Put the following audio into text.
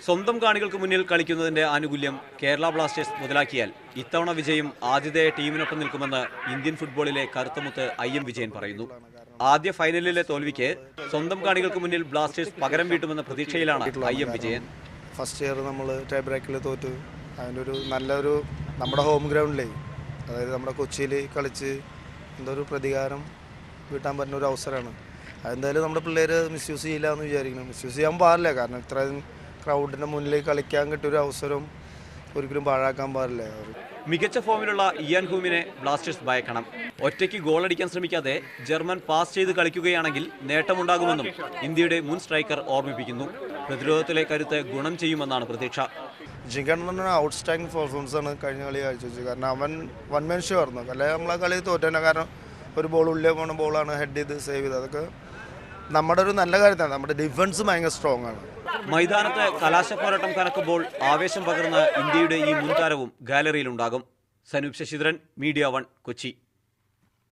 സ്വന്തം കാണികൾക്ക് മുന്നിൽ കളിക്കുന്നതിന്റെ ആനുകൂല്യം കേരള ബ്ലാസ്റ്റേഴ്സ് മുതലാക്കിയാൽ ഇത്തവണ വിജയം ആതിഥേയ ടീമിനൊപ്പം നിൽക്കുമെന്ന് ഇന്ത്യൻ ഫുട്ബോളിലെ കറുത്തമുത്ത് IM വിജയൻ പറയുന്നു. ആദ്യ ഫൈനലിലെ തോൽവിക്ക് സ്വന്തം കാണികൾക്ക് മുന്നിൽ ബ്ലാസ്റ്റേഴ്സ് പകരം വീട്ടുമെന്ന പ്രതീക്ഷയിലാണ് IM വിജയൻ. ഫസ്റ്റ് ഇയർ നമ്മൾ ടൈ ബ്രേക്കിൽ തോറ്റു. അതിൻ്റെ ഒരു നല്ലൊരു നമ്മുടെ ഹോം ഗ്രൗണ്ടിലേ, അതായത് നമ്മുടെ കൊച്ചിയിൽ കളിച്ച് എന്തൊരു പ്രതികാരം വീട്ടാൻ പറ്റുന്ന ഒരു അവസരമാണ്. അതെന്തായാലും നമ്മുടെ പിള്ളേർ മിസ്യൂസ് ചെയ്യില്ല എന്ന് വിചാരിക്കണം. മിസ്യൂസ് ചെയ്യാൻ പാടില്ല, കാരണം ഇത്രയും ക്രൗഡിൻ്റെ മുന്നിൽ കളിക്കാൻ കിട്ടിയൊരു അവസരം ഒരിക്കലും പാഴാക്കാൻ പാടില്ല. മികച്ച ഫോമിലുള്ള ഇയാൻ ഹൂമിനെ ബ്ലാസ്റ്റേഴ്സ് ഭയക്കണം. ഒറ്റയ്ക്ക് ഗോളടിക്കാൻ ശ്രമിക്കാതെ ജർമ്മൻ പാസ് ചെയ്ത് കളിക്കുകയാണെങ്കിൽ നേട്ടമുണ്ടാകുമെന്നും ഇന്ത്യയുടെ മുൻ സ്ട്രൈക്കർ ഓർമ്മിപ്പിക്കുന്നു. പ്രതിരോധത്തിലെ കരുത്ത് ഗുണം ചെയ്യുമെന്നാണ് പ്രതീക്ഷ. ജിങ്കണ്ണ ഔട്ട്സ്റ്റാൻഡിങ് പെർഫോമൻസ് ആണ് കഴിഞ്ഞ കളി കാഴ്ചവെച്ചത്. കാരണം അവൻ വൺ മാൻ ഷോ ആയിരുന്നു. അല്ലെങ്കിൽ നമ്മളെ കളി തോറ്റേണ്ട, കാരണം ഒരു ബോൾ ഉള്ളിൽ പോണ ബോളാണ് ഹെഡ് ചെയ്ത് സേവ് ചെയ്തത്. അതൊക്കെ നമ്മുടെ ഒരു നല്ല കാര്യത്താണ്. നമ്മുടെ ഡിഫൻസ് ഭയങ്കര സ്ട്രോങ് ആണ്. മൈതാനത്ത് കലാശപ്പോരാട്ടം കനക്കുമ്പോൾ ആവേശം പകർന്ന് ഇന്ത്യയുടെ ഈ മുൻതാരവും ഗാലറിയിലുണ്ടാകും. സനൂപ് ശശിധരൻ, മീഡിയ 1, കൊച്ചി.